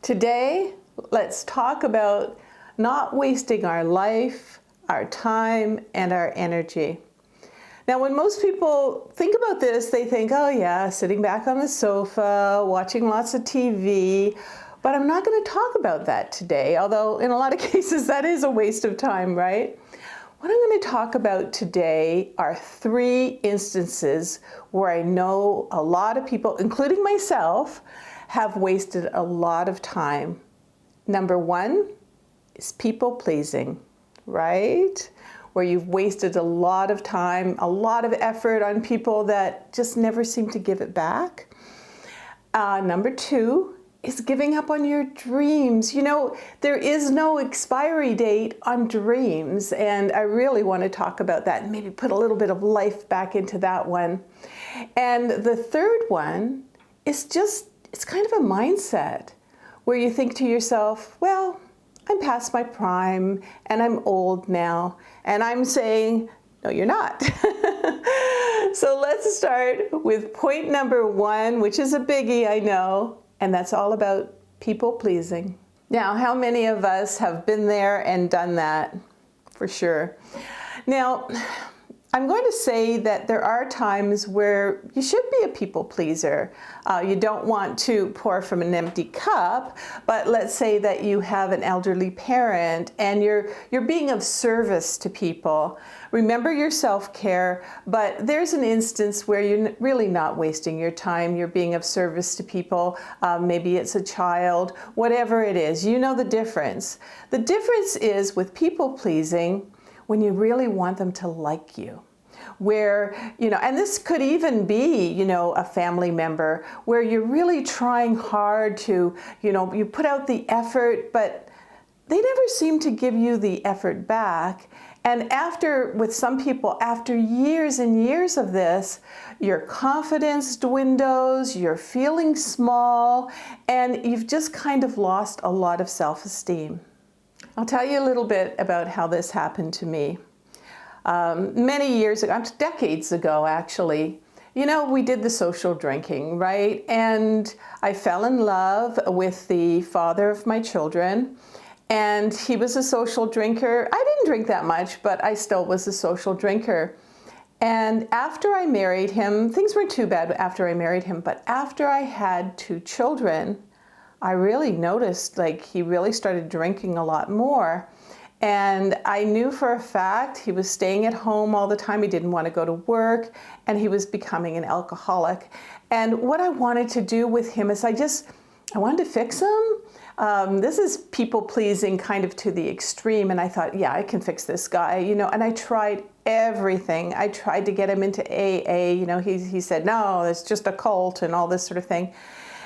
Today, let's talk about not wasting our life, our time, and our energy. Now, when most people think about this, they think, oh yeah, sitting back on the sofa, watching lots of TV, but I'm not going to talk about that today, although in a lot of cases that is a waste of time, right? What I'm going to talk about today are 3 instances where I know a lot of people, including myself, have wasted a lot of time. Number 1 is people pleasing, right? Where you've wasted a lot of time, a lot of effort on people that just never seem to give it back. Number 2 is giving up on your dreams. You know, there is no expiry date on dreams, and I really want to talk about that and maybe put a little bit of life back into that one. And the third one is just, it's kind of a mindset where you think to yourself, well, I'm past my prime and I'm old now. And I'm saying, no, you're not. So let's start with point number 1, which is a biggie, I know, and that's all about people pleasing. Now, how many of us have been there and done that? For sure. Now, I'm going to say that there are times where you should be a people pleaser. You don't want to pour from an empty cup, but let's say that you have an elderly parent and you're being of service to people. Remember your self-care, but there's an instance where you're really not wasting your time. You're being of service to people. Maybe it's a child, whatever it is. You know the difference. The difference is with people pleasing, when you really want them to like you, where, you know, and this could even be, you know, a family member where you're really trying hard to, you know, you put out the effort, but they never seem to give you the effort back. And with some people, after years and years of this, your confidence dwindles, you're feeling small, and you've just kind of lost a lot of self-esteem. I'll tell you a little bit about how this happened to me. Many years ago, decades ago actually, you know, we did the social drinking, right? And I fell in love with the father of my children, and he was a social drinker. I didn't drink that much, but I still was a social drinker. And after I married him, things weren't too bad after I married him, but after I had 2 children, I really noticed, like, he really started drinking a lot more. And I knew for a fact he was staying at home all the time. He didn't want to go to work, and he was becoming an alcoholic. And what I wanted to do with him is I wanted to fix him. This is people pleasing kind of to the extreme. And I thought, yeah, I can fix this guy, you know, and I tried everything. I tried to get him into AA. You know, he said, no, it's just a cult and all this sort of thing.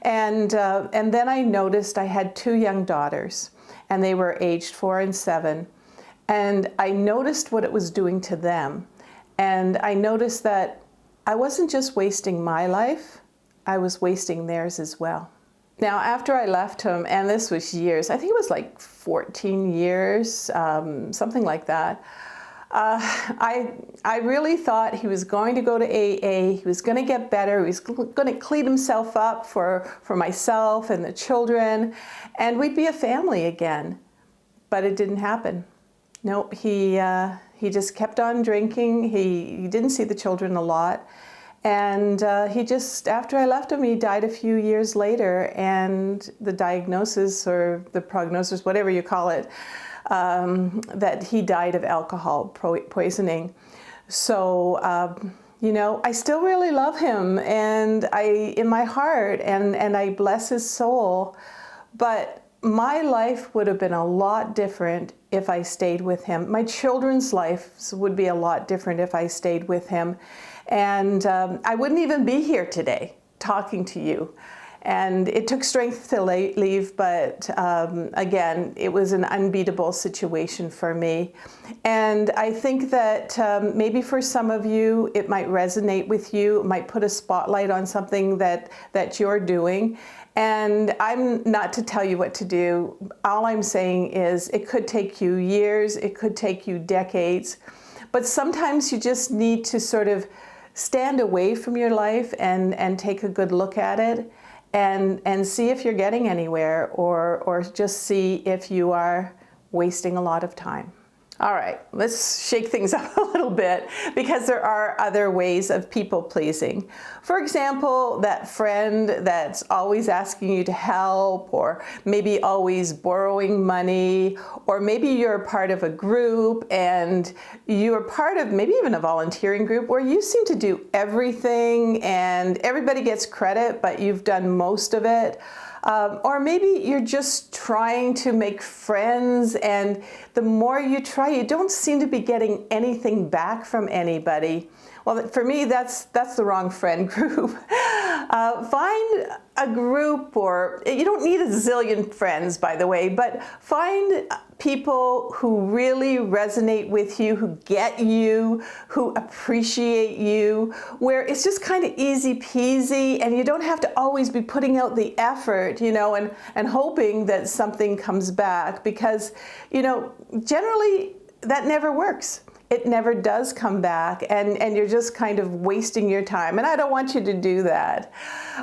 And then I noticed I had 2 young daughters, and they were aged 4 and 7. And I noticed what it was doing to them. And I noticed that I wasn't just wasting my life, I was wasting theirs as well. Now, after I left him, and this was years, I think it was like 14 years, something like that, I really thought he was going to go to AA, he was going to get better, he was going to clean himself up for myself and the children, and we'd be a family again. But it didn't happen. Nope, he just kept on drinking. He didn't see the children a lot. And he just, after I left him, he died a few years later, and the diagnosis or the prognosis, whatever you call it, that he died of alcohol poisoning. So, you know, I still really love him, and in my heart, and I bless his soul. But my life would have been a lot different if I stayed with him. My children's lives would be a lot different if I stayed with him. And I wouldn't even be here today talking to you. And it took strength to leave, but again, it was an unbeatable situation for me. And I think that maybe for some of you, it might resonate with you, it might put a spotlight on something that you're doing. And I'm not to tell you what to do. All I'm saying is it could take you years, it could take you decades, but sometimes you just need to sort of stand away from your life and take a good look at it and see if you're getting anywhere, or just see if you are wasting a lot of time. All right, let's shake things up a little bit, because there are other ways of people pleasing. For example, that friend that's always asking you to help, or maybe always borrowing money, or maybe you're part of a group and you're part of maybe even a volunteering group where you seem to do everything and everybody gets credit, but you've done most of it. Or maybe you're just trying to make friends, and the more you try, you don't seem to be getting anything back from anybody. Well, for me, that's the wrong friend group. Find a group, or you don't need a zillion friends, by the way, but find people who really resonate with you, who get you, who appreciate you, where it's just kind of easy peasy and you don't have to always be putting out the effort, and hoping that something comes back, because, generally that never works. It never does come back, and you're just kind of wasting your time, and I don't want you to do that.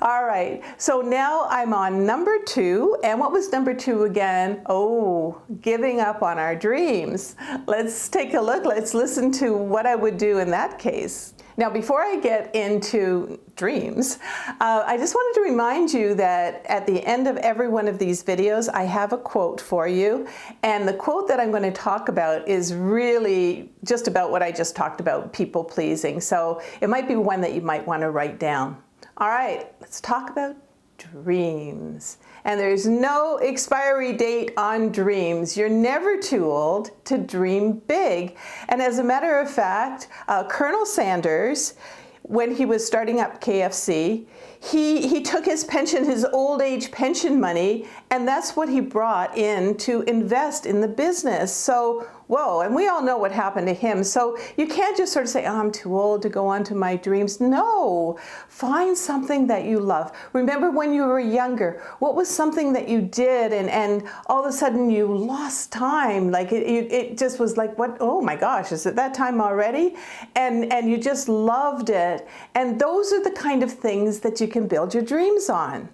All right, so now I'm on number 2, and what was number 2 again? Oh, giving up on our dreams. Let's take a look. Let's listen to what I would do in that case. Now, before I get into dreams, I just wanted to remind you that at the end of every one of these videos, I have a quote for you. And the quote that I'm going to talk about is really just about what I just talked about, people pleasing. So it might be one that you might want to write down. All right, let's talk about dreams. And there's no expiry date on dreams. You're never too old to dream big. And as a matter of fact, Colonel Sanders, when he was starting up KFC, he took his pension, his old age pension money, and that's what he brought in to invest in the business. So, whoa, and we all know what happened to him. So you can't just sort of say, oh, I'm too old to go on to my dreams. No, find something that you love. Remember when you were younger, what was something that you did and all of a sudden you lost time? Like it just was like, what? Oh my gosh, is it that time already? And you just loved it. And those are the kind of things that you can build your dreams on.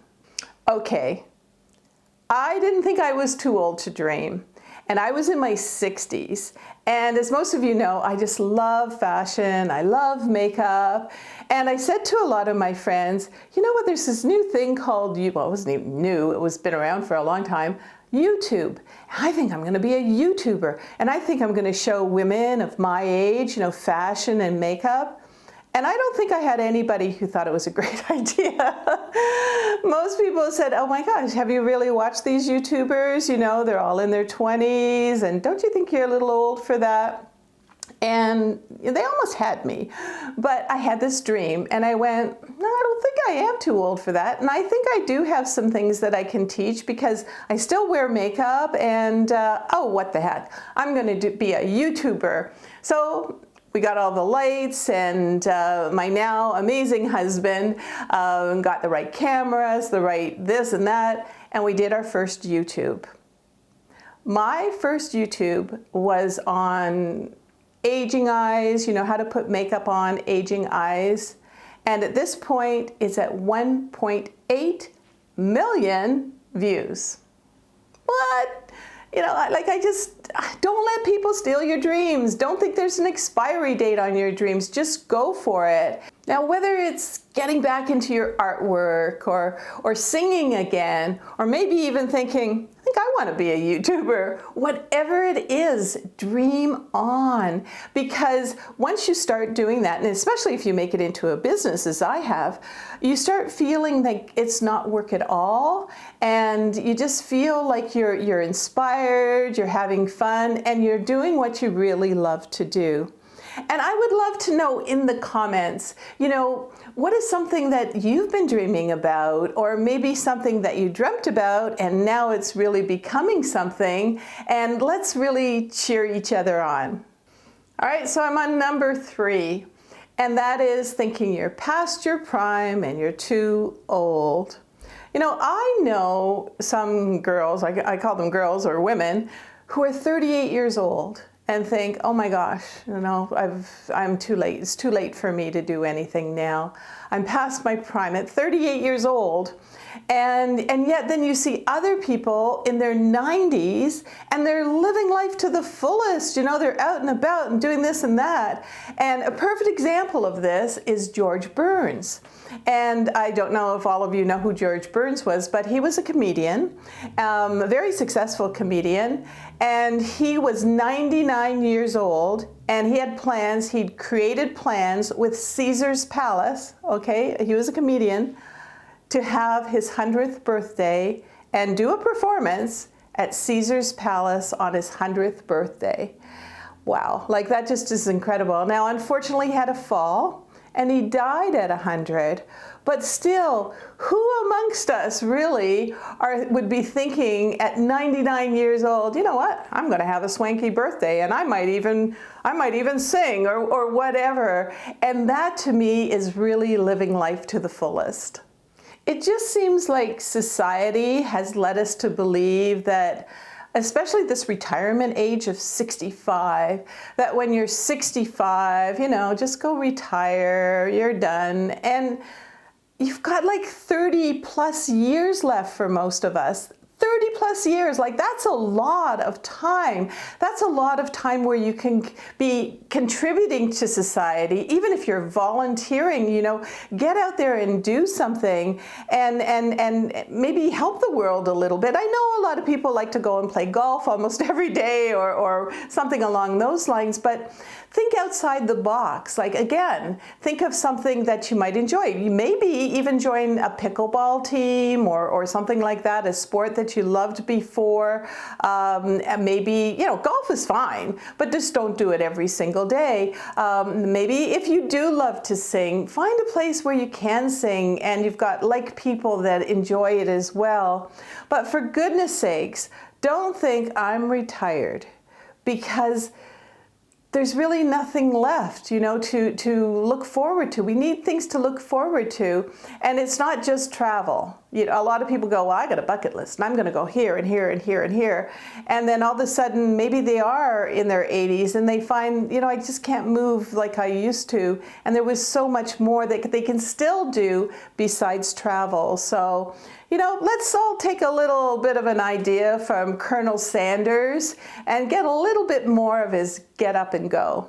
Okay, I didn't think I was too old to dream. And I was in my 60s. And as most of you know, I just love fashion. I love makeup. And I said to a lot of my friends, you know what, there's this new thing called, well, it wasn't even new, it was been around for a long time, YouTube. I think I'm going to be a YouTuber. And I think I'm going to show women of my age, fashion and makeup. And I don't think I had anybody who thought it was a great idea. Most people said, oh my gosh, have you really watched these YouTubers? They're all in their 20s, and don't you think you're a little old for that? And they almost had me. But I had this dream, and I went, no, I don't think I am too old for that. And I think I do have some things that I can teach, because I still wear makeup, and oh, what the heck, I'm going to be a YouTuber. So we got all the lights, and my now amazing husband got the right cameras, the right this and that, and we did our first YouTube. My first YouTube was on aging eyes, how to put makeup on aging eyes. And at this point, it's at 1.8 million views. What? Don't let people steal your dreams. Don't think there's an expiry date on your dreams. Just go for it. Now, whether it's getting back into your artwork or singing again, or maybe even thinking, I think I want to be a YouTuber, whatever it is, dream on. Because once you start doing that, and especially if you make it into a business, as I have, you start feeling like it's not work at all, and you just feel like you're inspired, you're having fun, and you're doing what you really love to do. And I would love to know in the comments, what is something that you've been dreaming about, or maybe something that you dreamt about and now it's really becoming something, and let's really cheer each other on. All right, so I'm on number 3, and that is thinking you're past your prime and you're too old. I know some girls, I call them girls or women, who are 38 years old and think, oh my gosh, I'm too late. It's too late for me to do anything now. I'm past my prime at 38 years old. And yet then you see other people in their 90s and they're living life to the fullest. You know, they're out and about and doing this and that. And a perfect example of this is George Burns. And I don't know if all of you know who George Burns was, but he was a comedian, a very successful comedian. And he was 99 years old, and he had plans. He'd created plans with Caesar's Palace, okay? He was a comedian, to have his 100th birthday and do a performance at Caesar's Palace on his 100th birthday. Wow, like that just is incredible. Now, unfortunately, he had a fall and he died at 100. But still, who amongst us really would be thinking at 99 years old, you know what, I'm going to have a swanky birthday and I might even sing or whatever. And that to me is really living life to the fullest. It just seems like society has led us to believe that, especially this retirement age of 65, that when you're 65, you know, just go retire, you're done. And you've got like 30 plus years left for most of us. 30 plus years, like that's a lot of time. That's a lot of time where you can be contributing to society, even if you're volunteering, you know, get out there and do something and maybe help the world a little bit. I know a lot of people like to go and play golf almost every day or something along those lines, but think outside the box. Like again, think of something that you might enjoy. You maybe even join a pickleball team or something like that, a sport that you loved before. And maybe, you know, golf is fine, but just don't do it every single day. Maybe if you do love to sing, find a place where you can sing and you've got like people that enjoy it as well. But for goodness sakes, don't think I'm retired, because there's really nothing left, you know, to look forward to. We need things to look forward to. And it's not just travel. You know, a lot of people go, well, I got a bucket list and I'm going to go here and here and here and here. And then all of a sudden, maybe they are in their 80s and they find, you know, I just can't move like I used to. And there was so much more that they can still do besides travel. So, you know, let's all take a little bit of an idea from Colonel Sanders and get a little bit more of his get up and go.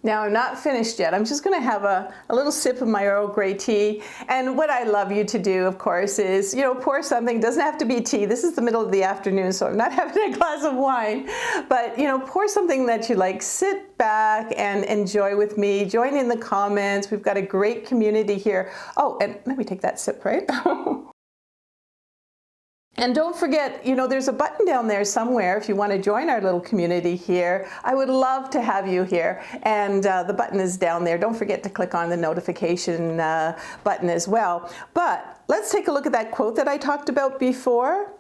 Now, I'm not finished yet. I'm just going to have a little sip of my Earl Grey tea. And what I love you to do, of course, is, you know, pour something. It doesn't have to be tea. This is the middle of the afternoon, so I'm not having a glass of wine. But, you know, pour something that you like. Sit back and enjoy with me. Join in the comments. We've got a great community here. Oh, and let me take that sip, right? And don't forget, you know, there's a button down there somewhere if you want to join our little community here. I would love to have you here. And the button is down there. Don't forget to click on the notification button as well. But let's take a look at that quote that I talked about before.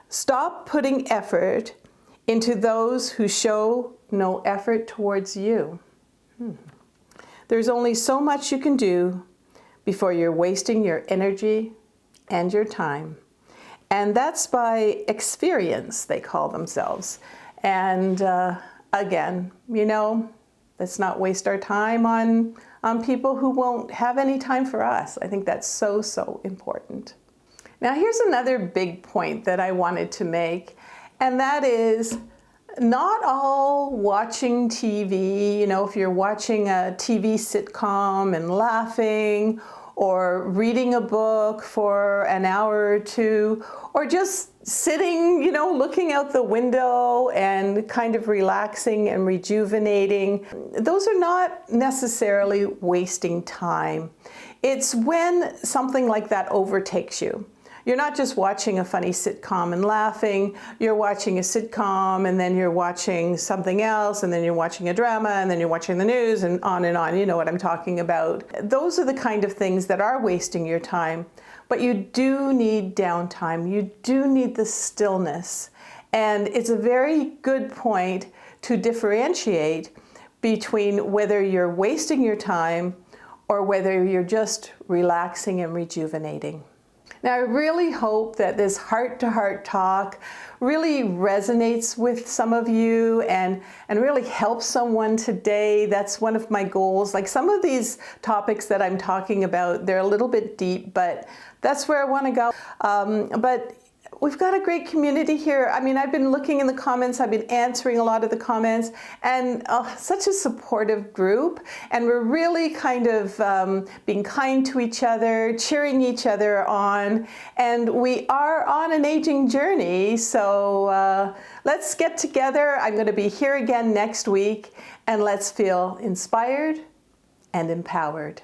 Stop putting effort into those who show no effort towards you. There's only so much you can do before you're wasting your energy and your time. And that's by experience, they call themselves. And again, you know, let's not waste our time on people who won't have any time for us. I think that's so, so important. Now, here's another big point that I wanted to make, and that is not all watching TV, you know, if you're watching a TV sitcom and laughing, or reading a book for an hour or two, or just sitting, you know, looking out the window and kind of relaxing and rejuvenating. Those are not necessarily wasting time. It's when something like that overtakes you. You're not just watching a funny sitcom and laughing, you're watching a sitcom and then you're watching something else and then you're watching a drama and then you're watching the news and on, you know what I'm talking about. Those are the kind of things that are wasting your time, but you do need downtime, you do need the stillness. And it's a very good point to differentiate between whether you're wasting your time or whether you're just relaxing and rejuvenating. Now, I really hope that this heart-to-heart talk really resonates with some of you and really helps someone today. That's one of my goals. Like some of these topics that I'm talking about, they're a little bit deep, but that's where I want to go. But we've got a great community here. I mean, I've been looking in the comments, I've been answering a lot of the comments, and such a supportive group. And we're really kind of being kind to each other, cheering each other on. And we are on an aging journey. So let's get together. I'm going to be here again next week, and let's feel inspired and empowered.